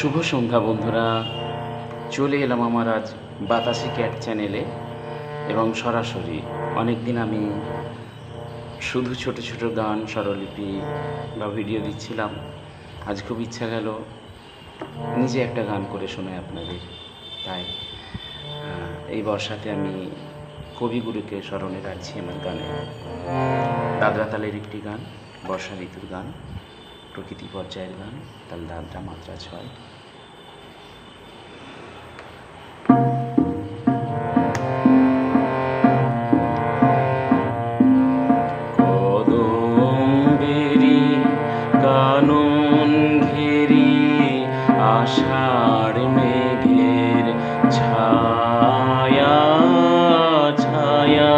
শুভ সন্ধ্যা বন্ধুরা, চলে এলাম আমার আজ বাতাসি ক্যাট চ্যানেলে এবং সরাসরি। অনেকদিন আমি শুধু ছোট ছোট গান, স্বরলিপি বা ভিডিও দিচ্ছিলাম। আজ খুব ইচ্ছা গেল নিজে একটা গান করে শোনাই আপনাদের। তাই এই বর্ষাতে আমি কবিগুরুকে স্মরণে রাখছি আমার গানে। দাদরা তালের একটি গান, বর্ষা ঋতুর গান, প্রকৃতি পর্যায়ের গান, তাল দাদরা মাত্রা 6। কদম্বেরি কানন ঘেরি আষাঢ় মেঘের ছায়া ছায়া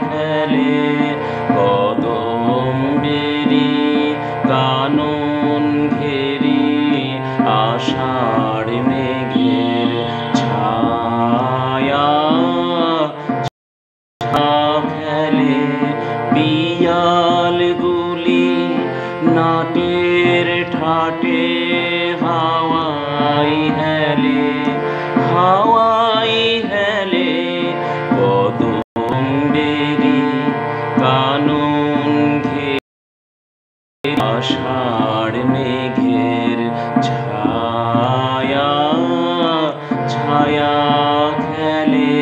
খেলে। কদম্বেরি কানন ঘেরি আষাঢ় মেঘের ছায়া খেলে। পিয়ালগুলি নাটের ঠাটে হাওয়াই হেলে হাওয়াই হেলে। কদম্বেরি কানন ঘেরে আষাঢ় মেঘের ছায়া ছায়া খেলে।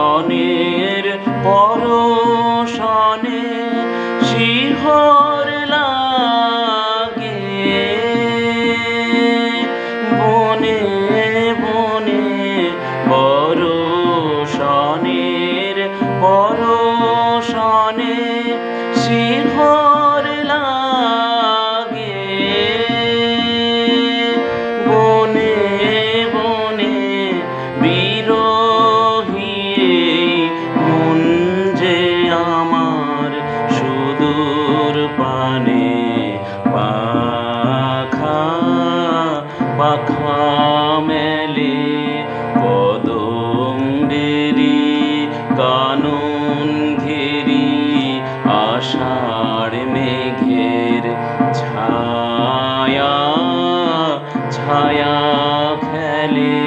বরষণের পরশনে শিহর লাগে বনে বনে। বরষণের পরশনে শিহর লাগে বনে বনে। বিরহী মন যে আমার সুদূর পানে পাখা পাখা মেলে। কদম্বেরি কানন ঘেরি আষাঢ় মেঘের ছায়া ছায়া খেলে।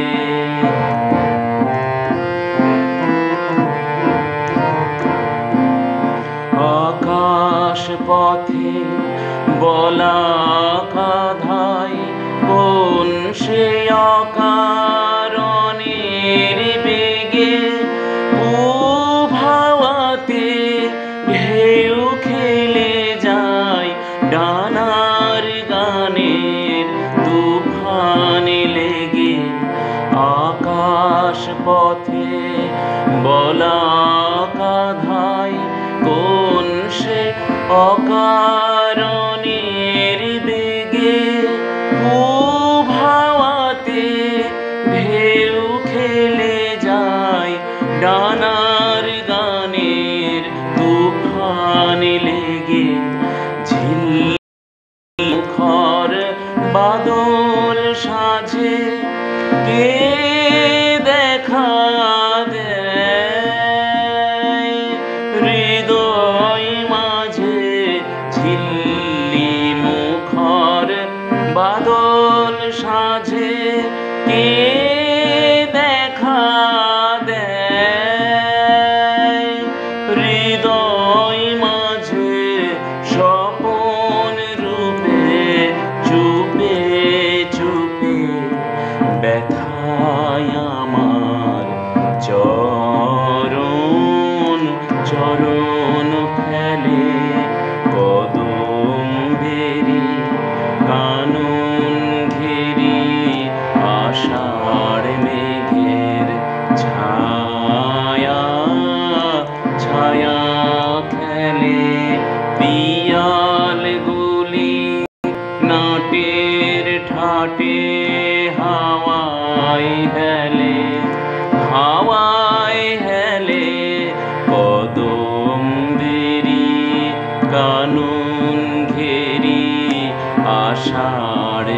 আকাশ পথে বলাকাধায় কোন সে অকারণের বেগে ভাওয়াতে ঢেউ খেলে যায় ডানার গানের তুফান লেগে। আকাশ পথে বলাকাধায় কোন সে অকারণের বেগে ভাওয়াতে ঢেউ খেলে যায় ডানার গানের তুফান লেগে। ঝিলখর বাদল সাজে কে দেখা দেয় হৃদয় মাঝে। ঝিল্লি মুখর বাদল সাজে কে দেখা দেয় হৃদয় মাঝে। স্বপন রূপে চুপে চুপে ব্যথায় আমার চরণ চরণ ফেলে। কদম্বেরি কানন ঘেরি আষাঢ় মেঘের ছায়া ছায়া খেলে। পিয়ালগুলি নাটের ঠাটে হাওয়াই হেলে হাওয়াই হেলে। কদম্বেরি কানন ঘেরি আষাঢ়